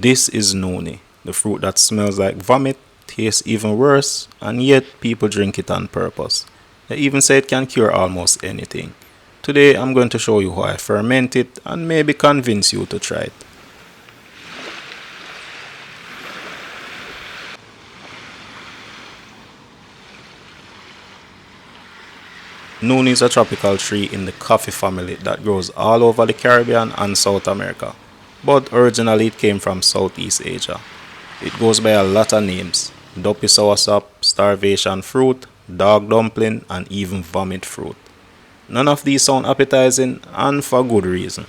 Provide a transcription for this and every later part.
This is Noni, the fruit that smells like vomit, tastes even worse, and yet people drink it on purpose. They even say it can cure almost anything. Today I'm going to show you how I ferment it and maybe convince you to try it. Noni is a tropical tree in the coffee family that grows all over the Caribbean and South America, but originally it came from Southeast Asia. It goes by a lot of names: duppy soursop, starvation fruit, dog dumpling, and even vomit fruit. None of these sound appetizing, and for good reason.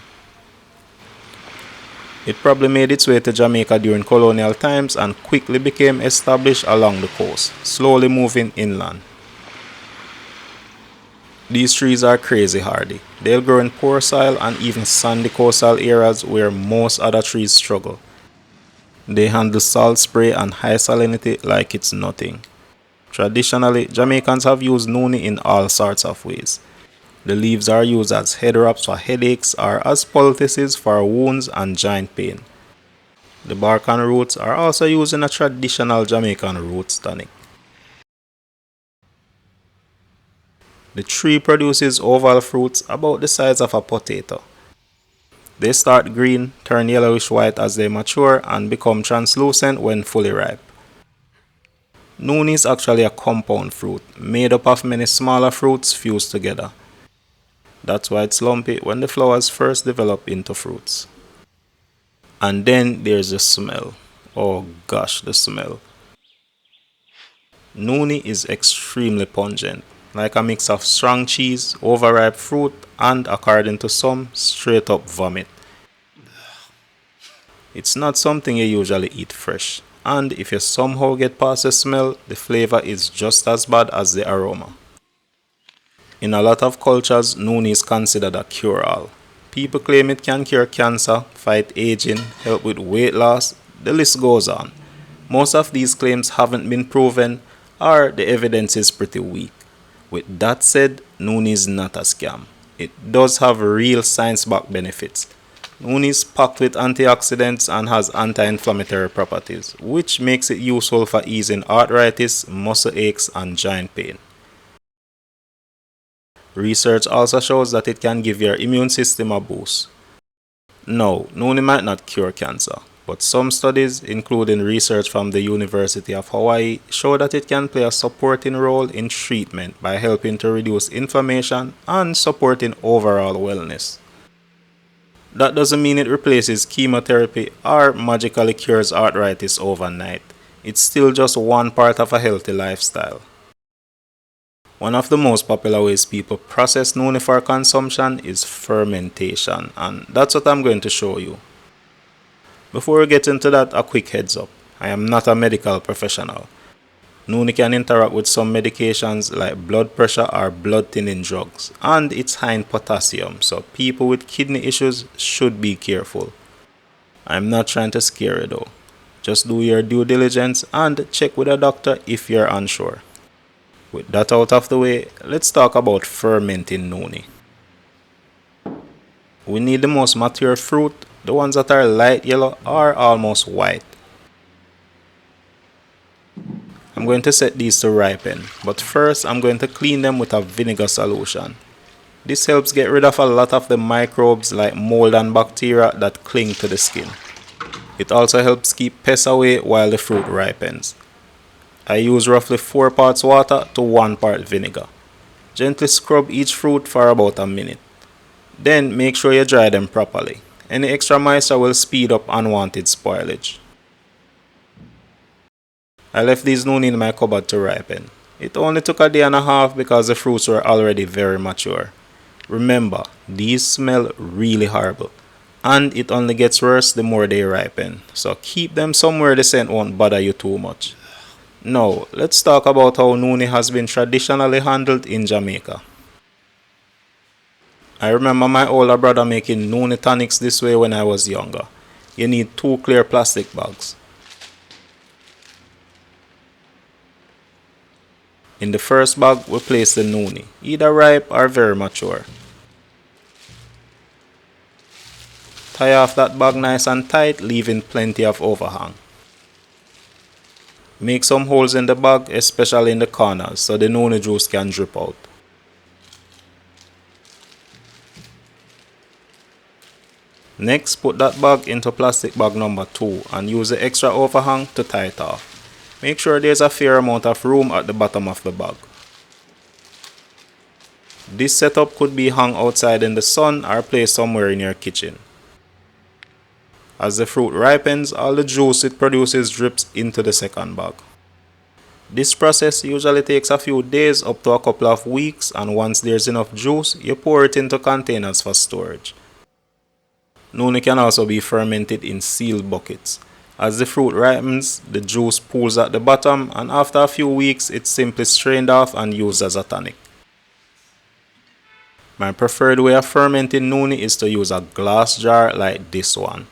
It probably made its way to Jamaica during colonial times and quickly became established along the coast, slowly moving inland. These trees are crazy hardy. They'll grow in poor soil and even sandy coastal areas where most other trees struggle. They handle salt spray and high salinity like it's nothing. Traditionally, Jamaicans have used Noni in all sorts of ways. The leaves are used as head wraps for headaches or as poultices for wounds and joint pain. The bark and roots are also used in a traditional Jamaican roots tonic. The tree produces oval fruits about the size of a potato. They start green, turn yellowish white as they mature, and become translucent when fully ripe. Noni is actually a compound fruit, made up of many smaller fruits fused together. That's why it's lumpy when the flowers first develop into fruits. And then there's the smell. Oh gosh, the smell. Noni is extremely pungent, like a mix of strong cheese, overripe fruit, and, according to some, straight up vomit. It's not something you usually eat fresh, and if you somehow get past the smell, the flavor is just as bad as the aroma. In a lot of cultures, Noni is considered a cure-all. People claim it can cure cancer, fight aging, help with weight loss, the list goes on. Most of these claims haven't been proven, or the evidence is pretty weak. With that said, Noni is not a scam. It does have real science-backed benefits. Noni is packed with antioxidants and has anti-inflammatory properties, which makes it useful for easing arthritis, muscle aches, and joint pain. Research also shows that it can give your immune system a boost. No, Noni might not cure cancer, but some studies, including research from the University of Hawaii, show that it can play a supporting role in treatment by helping to reduce inflammation and supporting overall wellness. That doesn't mean it replaces chemotherapy or magically cures arthritis overnight. It's still just one part of a healthy lifestyle. One of the most popular ways people process Noni for consumption is fermentation, and that's what I'm going to show you. Before we get into that, a quick heads up. I am not a medical professional. Noni can interact with some medications like blood pressure or blood thinning drugs, and it's high in potassium, so people with kidney issues should be careful. I'm not trying to scare you though. Just do your due diligence and check with a doctor if you're unsure. With that out of the way, let's talk about fermenting Noni. We need the most mature fruit, the ones that are light yellow or almost white. I'm going to set these to ripen, but first I'm going to clean them with a vinegar solution. This helps get rid of a lot of the microbes like mold and bacteria that cling to the skin. It also helps keep pests away while the fruit ripens. I use roughly 4 parts water to 1 part vinegar. Gently scrub each fruit for about a minute. Then make sure you dry them properly. Any extra moisture will speed up unwanted spoilage. I left these Noni in my cupboard to ripen. It only took a day and a half because the fruits were already very mature. Remember, these smell really horrible, and it only gets worse the more they ripen, so keep them somewhere the scent won't bother you too much. Now, let's talk about how Noni has been traditionally handled in Jamaica. I remember my older brother making Noni tonics this way when I was younger. You need 2 clear plastic bags. In the first bag, we place the Noni, either ripe or very mature. Tie off that bag nice and tight, leaving plenty of overhang. Make some holes in the bag, especially in the corners, so the noni juice can drip out. Next, put that bag into plastic bag number 2 and use the extra overhang to tie it off. Make sure there's a fair amount of room at the bottom of the bag. This setup could be hung outside in the sun or placed somewhere in your kitchen. As the fruit ripens, all the juice it produces drips into the second bag. This process usually takes a few days up to a couple of weeks, and once there's enough juice, you pour it into containers for storage. Noni can also be fermented in sealed buckets. As the fruit ripens, the juice pools at the bottom, and after a few weeks it's simply strained off and used as a tonic. My preferred way of fermenting noni is to use a glass jar like this one.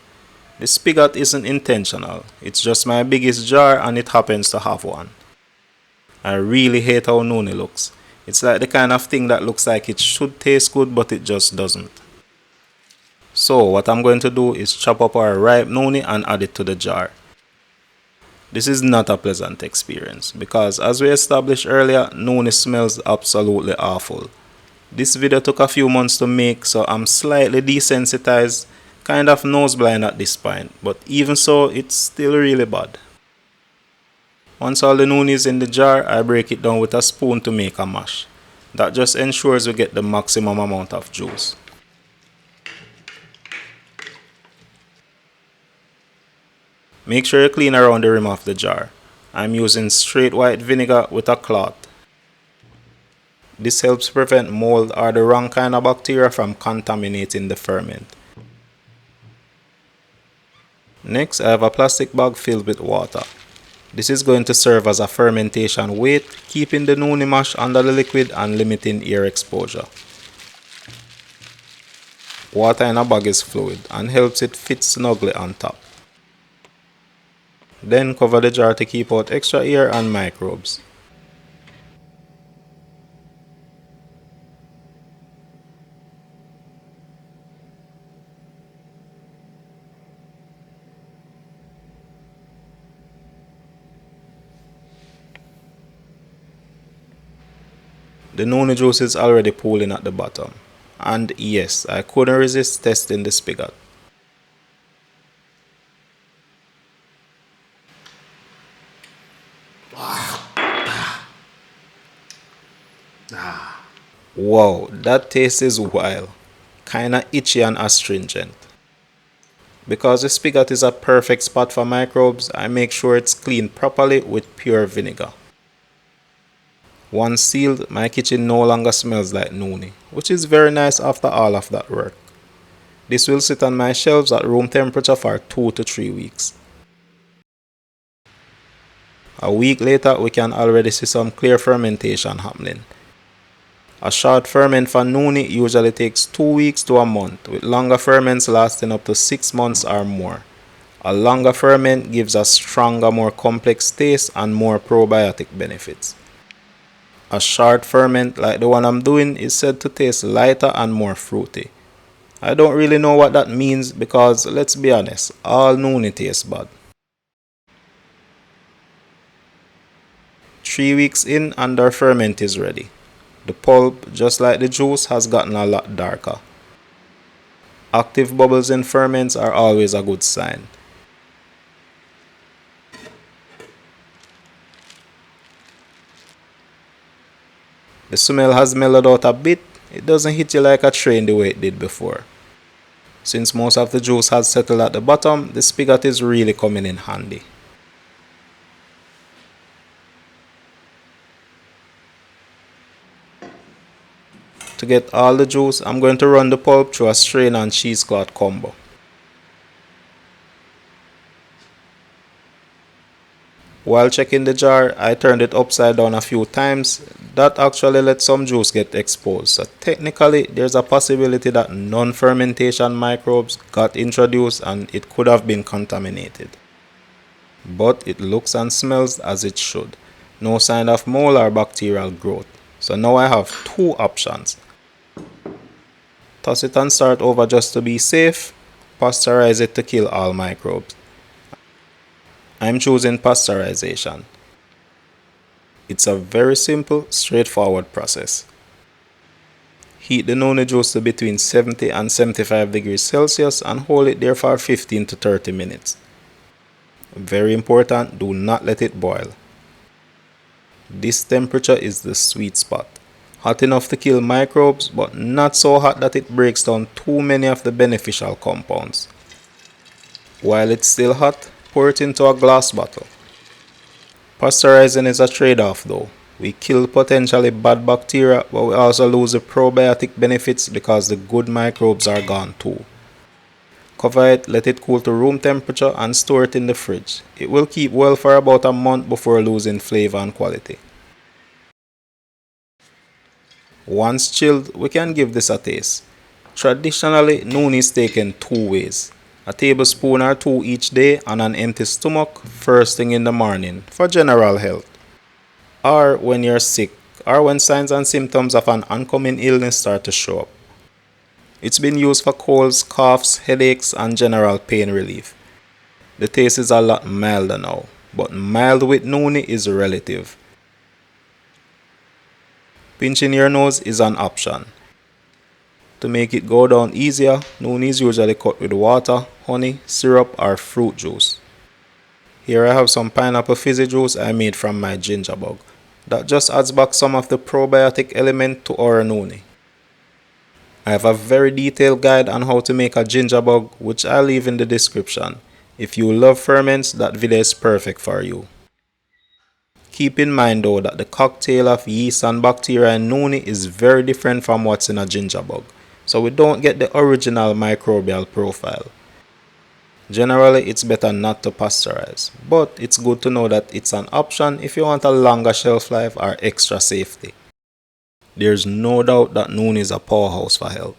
The spigot isn't intentional, it's just my biggest jar and it happens to have one. I really hate how noni looks. It's like the kind of thing that looks like it should taste good but it just doesn't. So what I'm going to do is chop up our ripe noni and add it to the jar. This is not a pleasant experience because, as we established earlier, noni smells absolutely awful. This video took a few months to make, so I'm slightly desensitized, kind of nose blind at this point, but even so, it's still really bad. Once all the noni is in the jar, I break it down with a spoon to make a mash. That just ensures we get the maximum amount of juice. Make sure you clean around the rim of the jar. I'm using straight white vinegar with a cloth. This helps prevent mold or the wrong kind of bacteria from contaminating the ferment. Next, I have a plastic bag filled with water. This is going to serve as a fermentation weight, keeping the noni mash under the liquid and limiting air exposure. Water in a bag is fluid and helps it fit snugly on top. Then cover the jar to keep out extra air and microbes. The noni juice is already pooling at the bottom. And yes, I couldn't resist testing the spigot. Wow, that taste is wild. Kinda itchy and astringent. Because the spigot is a perfect spot for microbes, I make sure it's cleaned properly with pure vinegar. Once sealed, my kitchen no longer smells like noni, which is very nice after all of that work. This will sit on my shelves at room temperature for 2 to 3 weeks. A week later, we can already see some clear fermentation happening. A short ferment for noni usually takes 2 weeks to a month, with longer ferments lasting up to 6 months or more. A longer ferment gives a stronger, more complex taste and more probiotic benefits. A short ferment like the one I'm doing is said to taste lighter and more fruity. I don't really know what that means because, let's be honest, all noni tastes bad. 3 weeks in and our ferment is ready. The pulp, just like the juice, has gotten a lot darker. Active bubbles in ferments are always a good sign. The smell has mellowed out a bit. It doesn't hit you like a train the way it did before. Since most of the juice has settled at the bottom, the spigot is really coming in handy. To get all the juice, I'm going to run the pulp through a strain and cheesecloth combo. While checking the jar, I turned it upside down a few times. That actually let some juice get exposed. So technically, there's a possibility that non-fermentation microbes got introduced and it could have been contaminated. But it looks and smells as it should. No sign of mold or bacterial growth. So now I have 2 options. Toss it and start over just to be safe, pasteurize it to kill all microbes. I'm choosing pasteurization. It's a very simple, straightforward process. Heat the Noni juice to between 70 and 75 degrees Celsius and hold it there for 15 to 30 minutes. Very important, do not let it boil. This temperature is the sweet spot. Hot enough to kill microbes, but not so hot that it breaks down too many of the beneficial compounds. While it's still hot, pour it into a glass bottle. Pasteurizing is a trade-off though. We kill potentially bad bacteria, but we also lose the probiotic benefits because the good microbes are gone too. Cover it, let it cool to room temperature and store it in the fridge. It will keep well for about a month before losing flavor and quality. Once chilled, we can give this a taste. Traditionally, Noni is taken two ways. A tablespoon or two each day on an empty stomach first thing in the morning for general health. Or when you're sick, or when signs and symptoms of an oncoming illness start to show up. It's been used for colds, coughs, headaches, and general pain relief. The taste is a lot milder now, but mild with Noni is relative. Pinching your nose is an option. To make it go down easier, Noni is usually cut with water, honey, syrup, or fruit juice. Here I have some pineapple fizzy juice I made from my ginger bug. That just adds back some of the probiotic element to our Noni. I have a very detailed guide on how to make a ginger bug, which I'll leave in the description. If you love ferments, that video is perfect for you. Keep in mind though that the cocktail of yeast and bacteria in Noni is very different from what's in a ginger bug, so we don't get the original microbial profile. Generally, it's better not to pasteurize, but it's good to know that it's an option if you want a longer shelf life or extra safety. There's no doubt that Noni is a powerhouse for health.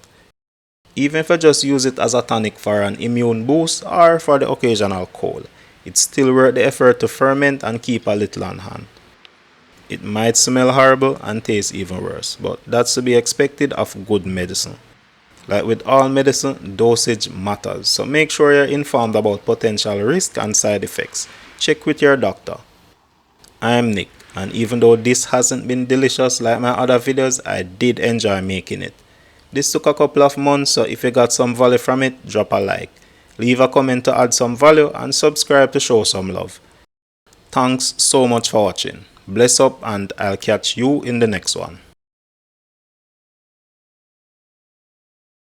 Even if you just use it as a tonic for an immune boost or for the occasional cold, it's still worth the effort to ferment and keep a little on hand. It might smell horrible and taste even worse, but that's to be expected of good medicine. Like with all medicine, dosage matters, so make sure you're informed about potential risks and side effects. Check with your doctor. I'm Nick, and even though this hasn't been delicious like my other videos, I did enjoy making it. This took a couple of months, so if you got some value from it, drop a like. Leave a comment to add some value and subscribe to show some love. Thanks so much for watching. Bless up and I'll catch you in the next one.